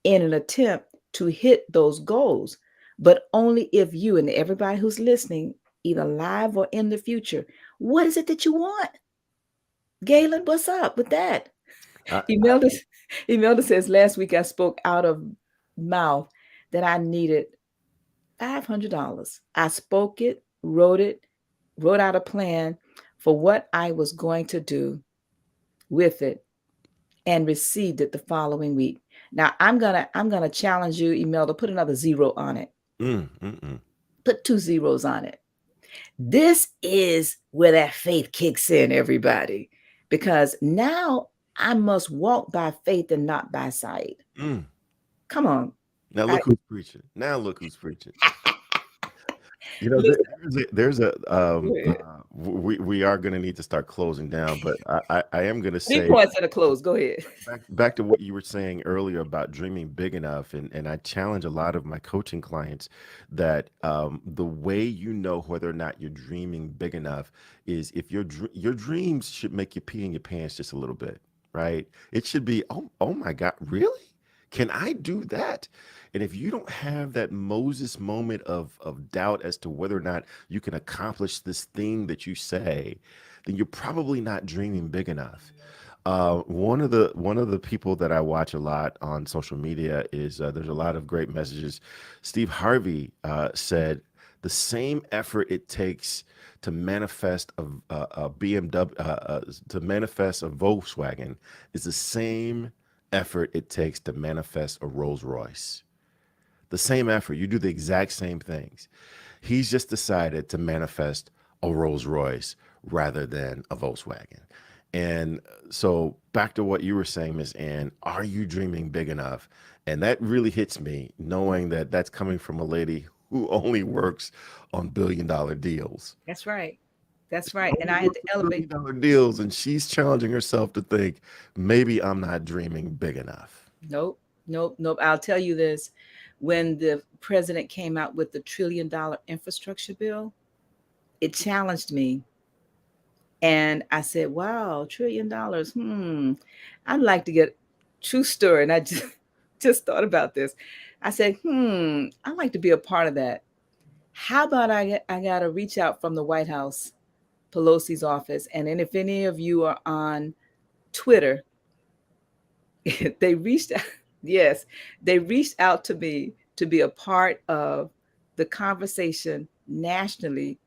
in an attempt to hit those goals. But only if you and everybody who's listening, either live or in the future, what is it that you want? Galen, what's up with that? I, Imelda, Imelda says last week I spoke out of mouth that I needed $500. I spoke it, wrote out a plan for what I was going to do with it and received it the following week. Now I'm gonna challenge you, Imelda, put another zero on it. mm, mm, mm. Put two zeros on it. This is where that faith kicks in, everybody, because now I must walk by faith and not by sight. Mm. Come on. Now I, look who's preaching. Now look who's preaching. You know, listen, there's a go ahead. we are going to need to start closing down, but I am going to 3 points at a close. Go ahead. back to what you were saying earlier about dreaming big enough, and I challenge a lot of my coaching clients that the way you know whether or not you're dreaming big enough is if your dreams should make you pee in your pants just a little bit, right? It should be, oh my God, really? Can I do that? And if you don't have that Moses moment of doubt as to whether or not you can accomplish this thing that you say, then you're probably not dreaming big enough. One of the people that I watch a lot on social media is there's a lot of great messages. Steve Harvey said the same effort it takes to manifest a BMW to manifest a Volkswagen is the same effort it takes to manifest a Rolls Royce. The same effort. You do the exact same things. He's just decided to manifest a Rolls Royce rather than a Volkswagen. And so back to what you were saying, Miss Ann, are you dreaming big enough? And that really hits me knowing that that's coming from a lady who only works on billion-dollar deals. That's right. That's right. And Only I had works to on elevate. billion-dollar deals, and she's challenging herself to think maybe I'm not dreaming big enough. Nope, nope, nope. I'll tell you this. When the president came out with the $1 trillion infrastructure bill, it challenged me And I said, wow, $1 trillion. I'd like to get true story. And I just thought about this. I said, I'd like to be a part of that. How about I got to reach out from the White House, Pelosi's office. And then if any of you are on Twitter, they reached out. Yes, they reached out to me to be a part of the conversation nationally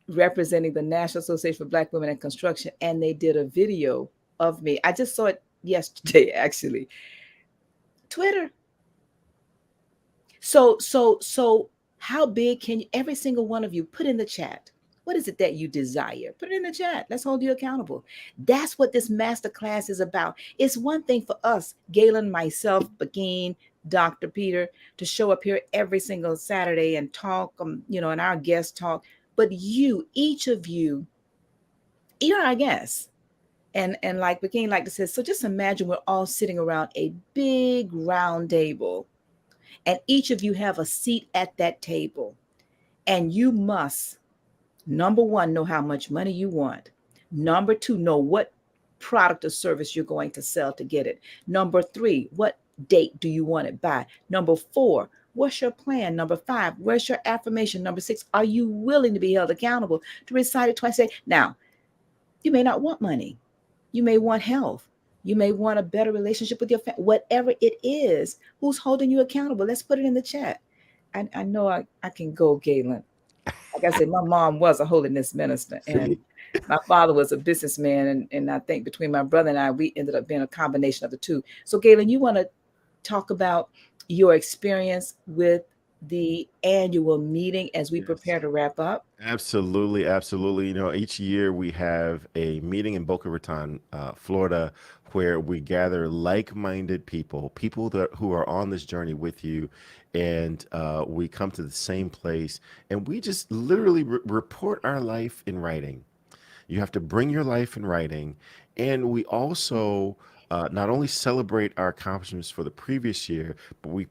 representing the National Association for Black Women in Construction. And they did a video of me. I just saw it yesterday, actually. Twitter. So how big can you, every single one of you, put in the chat? What is it that you desire? Put it in the chat. Let's hold you accountable. That's what this masterclass is about. It's one thing for us, Galen, myself, Pegine, Dr. Peter, to show up here every single Saturday and talk, and our guests talk. But you, each of you, you're our guests. And like Pegine like to say, so just imagine we're all sitting around a big round table. And each of you have a seat at that table. And you must, number one, know how much money you want. Number two, know what product or service you're going to sell to get it. Number three, what date do you want it by? Number four, what's your plan? Number five, where's your affirmation? Number six, are you willing to be held accountable to recite it twice a day? Now, you may not want money. You may want health. You may want a better relationship with your family. Whatever it is, who's holding you accountable? Let's put it in the chat. I know I can go, Galen. Like I said, my mom was a holiness minister, and my father was a businessman. And I think between my brother and I, we ended up being a combination of the two. So, Galen, you want to talk about your experience with the annual meeting as we prepare to wrap up? Absolutely, absolutely. Each year we have a meeting in Boca Raton, Florida, where we gather like-minded people who are on this journey with you, and we come to the same place, and we just literally report our life in writing. You have to bring your life in writing. And we also not only celebrate our accomplishments for the previous year, but we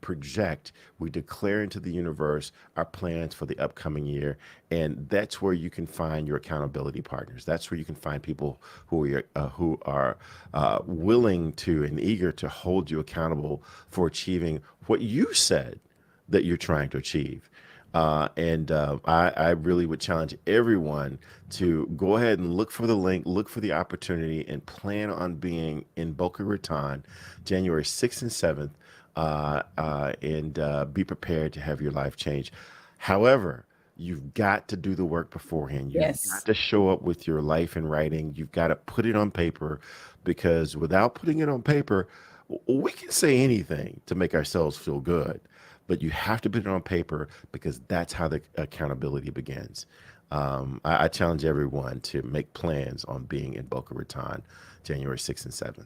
declare into the universe our plans for the upcoming year. And that's where you can find your accountability partners. That's where you can find people who are willing to and eager to hold you accountable for achieving what you said that you're trying to achieve. I really would challenge everyone to go ahead and look for the link, look for the opportunity, and plan on being in Boca Raton January 6th and 7th, and be prepared to have your life change. However, you've got to do the work beforehand. You've Yes. got to show up with your life in writing. You've got to put it on paper, because without putting it on paper, we can say anything to make ourselves feel good, but you have to put it on paper, because that's how the accountability begins. I challenge everyone to make plans on being in Boca Raton January 6th and 7th.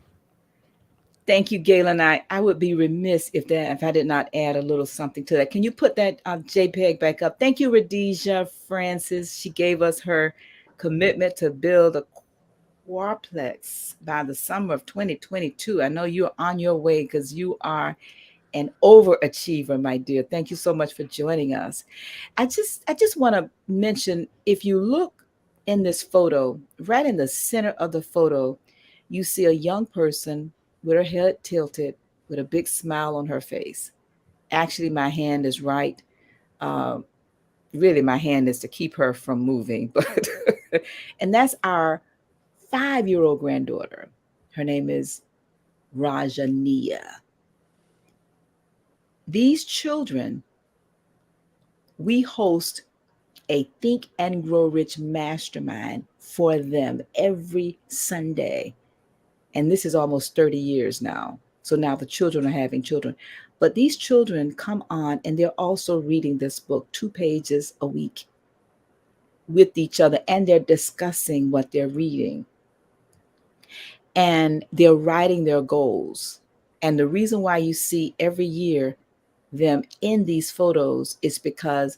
Thank you, Galen. I would be remiss if I did not add a little something to that. Can you put that JPEG back up? Thank you, Rhodesia Francis. She gave us her commitment to build a quadplex by the summer of 2022. I know you're on your way because you are an overachiever, my dear. Thank you so much for joining us. I just want to mention, if you look in this photo, right in the center of the photo, you see a young person with her head tilted, with a big smile on her face. Actually, my hand is right. Uh, really, my hand is to keep her from moving, but and that's our 5-year-old granddaughter. Her name is Rajania. These children, we host a Think and Grow Rich mastermind for them every Sunday. And this is almost 30 years now. So now the children are having children. But these children come on and they're also reading this book, 2 pages a week with each other. And they're discussing what they're reading. And they're writing their goals. And the reason why you see every year them in these photos is because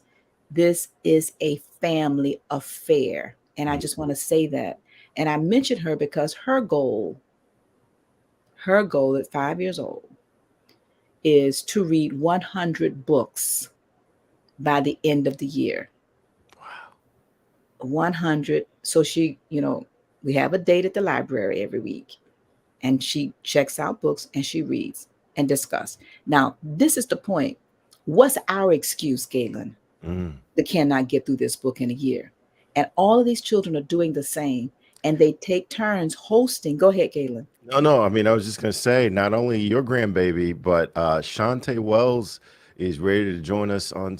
this is a family affair. And I just want to say that. And I mentioned her because her goal at 5 years old is to read 100 books by the end of the year. Wow. 100. So she, We have a date at the library every week, and she checks out books and she reads and discuss. Now, this is the point. What's our excuse, Galen, that cannot get through this book in a year? And all of these children are doing the same, and they take turns hosting. Go ahead, Galen. No. I mean, I was just going to say, not only your grandbaby, but Shantae Wells is ready to join us on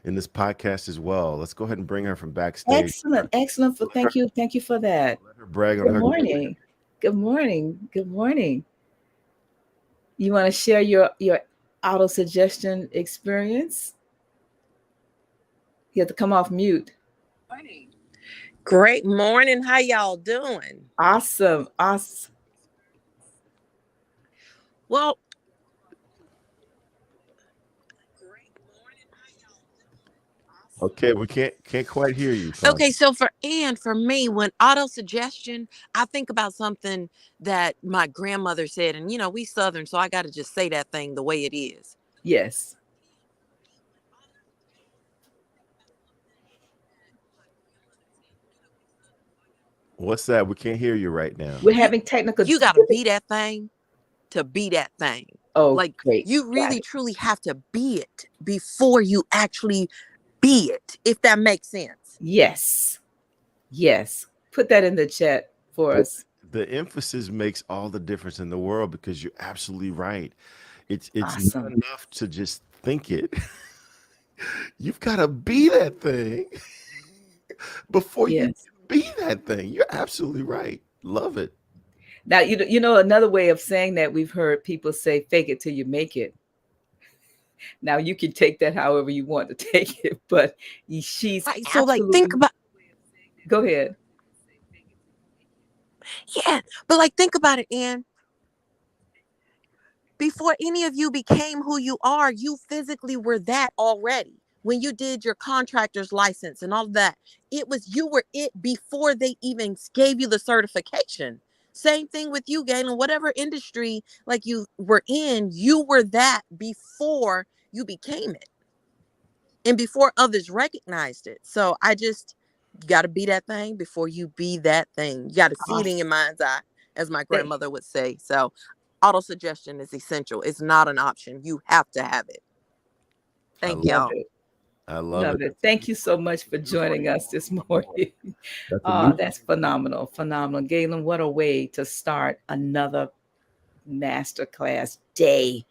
in this podcast as well. Let's go ahead and bring her from backstage. Excellent. Thank you for that. Let her brag on Good her. morning. Good morning. You want to share your auto suggestion experience? You have to come off mute. Great morning. How y'all doing? Awesome. Well, Okay, we can't quite hear you. okay, so for me, when auto suggestion, I think about something that my grandmother said, and we Southern, so I got to just say that thing the way it is. Yes. What's that? We can't hear you right now. We're having technical. You got to be that thing to be that thing. Oh, like great. You really truly have to be it before you actually be it, if that makes sense. Yes. Put that in the chat for us. The emphasis makes all the difference in the world, because you're absolutely right. It's Awesome. not enough to just think it. You've got to be that thing before you be that thing. You're absolutely right. Love it. Now, you know, another way of saying that, we've heard people say, fake it till you make it. Now, you can take that however you want to take it, but she's right. So, think about. Go ahead. Yeah, but think about it, Ann. Before any of you became who you are, you physically were that already. When you did your contractor's license and all of that, you were it before they even gave you the certification. Same thing with you, Galen. Whatever industry you were in, you were that before you became it, and before others recognized it. So you got to be that thing before you be that thing. You got to see it in your mind's eye, as my grandmother would say. So auto suggestion is essential. It's not an option. You have to have it. Thank y'all. I love it. Thank you so much for joining us this morning. That's phenomenal. Galen, what a way to start another masterclass day.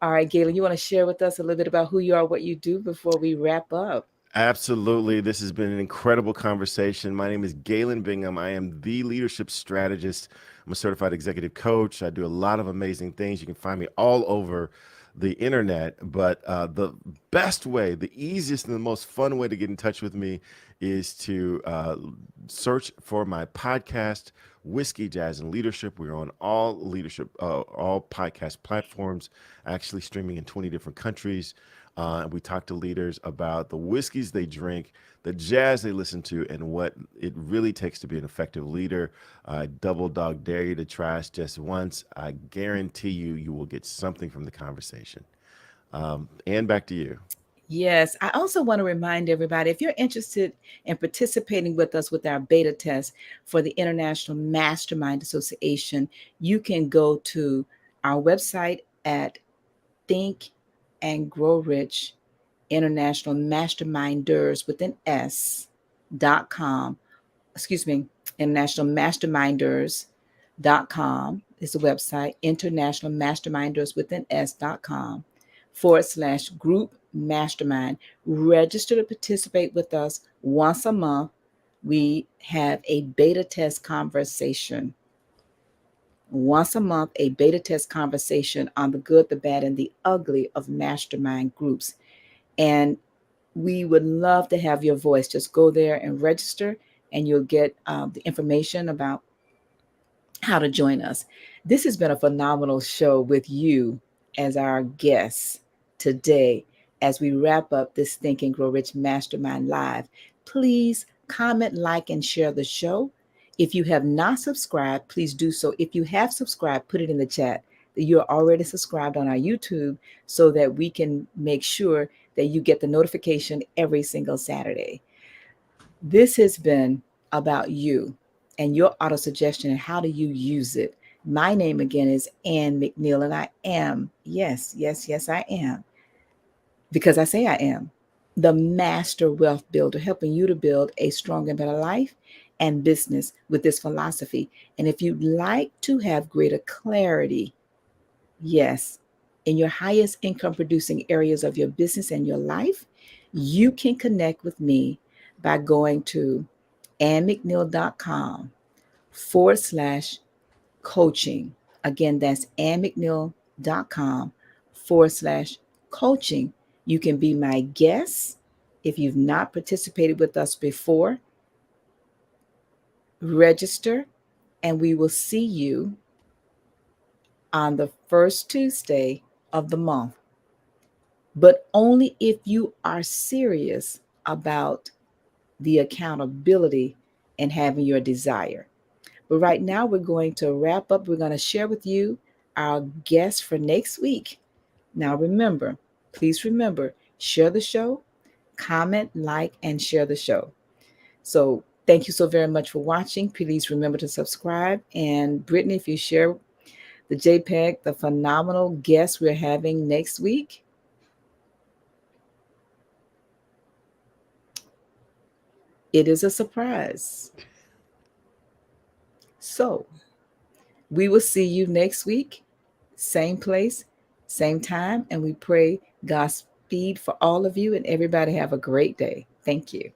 All right, Galen, you want to share with us a little bit about who you are, what you do before we wrap up? Absolutely. This has been an incredible conversation. My name is Galen Bingham. I am the leadership strategist. I'm a certified executive coach. I do a lot of amazing things. You can find me all over the internet, but the best way, the easiest and the most fun way to get in touch with me is to search for my podcast, Whiskey, Jazz, and Leadership. We're on all podcast platforms, actually streaming in 20 different countries. We talk to leaders about the whiskeys they drink, the jazz they listen to, and what it really takes to be an effective leader. I double dog dare you to try us just once. I guarantee you will get something from the conversation. And back to you. Yes. I also want to remind everybody, if you're interested in participating with us with our beta test for the International Mastermind Association, you can go to our website at Think and Grow Rich International Masterminders with an S.com. International Masterminders.com is the website. International Masterminders with an S.com /group mastermind. Register to participate with us once a month. We have a beta test conversation. Once a month, a beta test conversation on the good, the bad, and the ugly of mastermind groups. And we would love to have your voice. Just go there and register, and you'll get the information about how to join us. This has been a phenomenal show with you as our guests today. As we wrap up this Think and Grow Rich Mastermind Live, please comment, like, and share the show. If you have not subscribed, please do so. If you have subscribed, put it in the chat that you're already subscribed on our YouTube, so that we can make sure that you get the notification every single Saturday. This has been about you and your auto suggestion and how do you use it. My name again is Ann McNeil, and I am, yes, I am, because I say I am, the master wealth builder, helping you to build a stronger and better life and business with this philosophy. And if you'd like to have greater clarity, yes, in your highest income producing areas of your business and your life, you can connect with me by going to annmcneil.com/coaching. Again, that's annmcneil.com/coaching. You can be my guest if you've not participated with us before. Register, and we will see you on the first Tuesday of the month, but only if you are serious about the accountability and having your desire. But right now, we're going to wrap up. We're going to share with you our guest for next week. Now, remember, please remember, share the show, comment, like, and share the show. So, thank you so very much for watching. Please remember to subscribe. And Brittany, if you share the JPEG, the phenomenal guest we're having next week. It is a surprise. So, we will see you next week, same place, same time, and we pray Godspeed for all of you, and everybody have a great day. Thank you.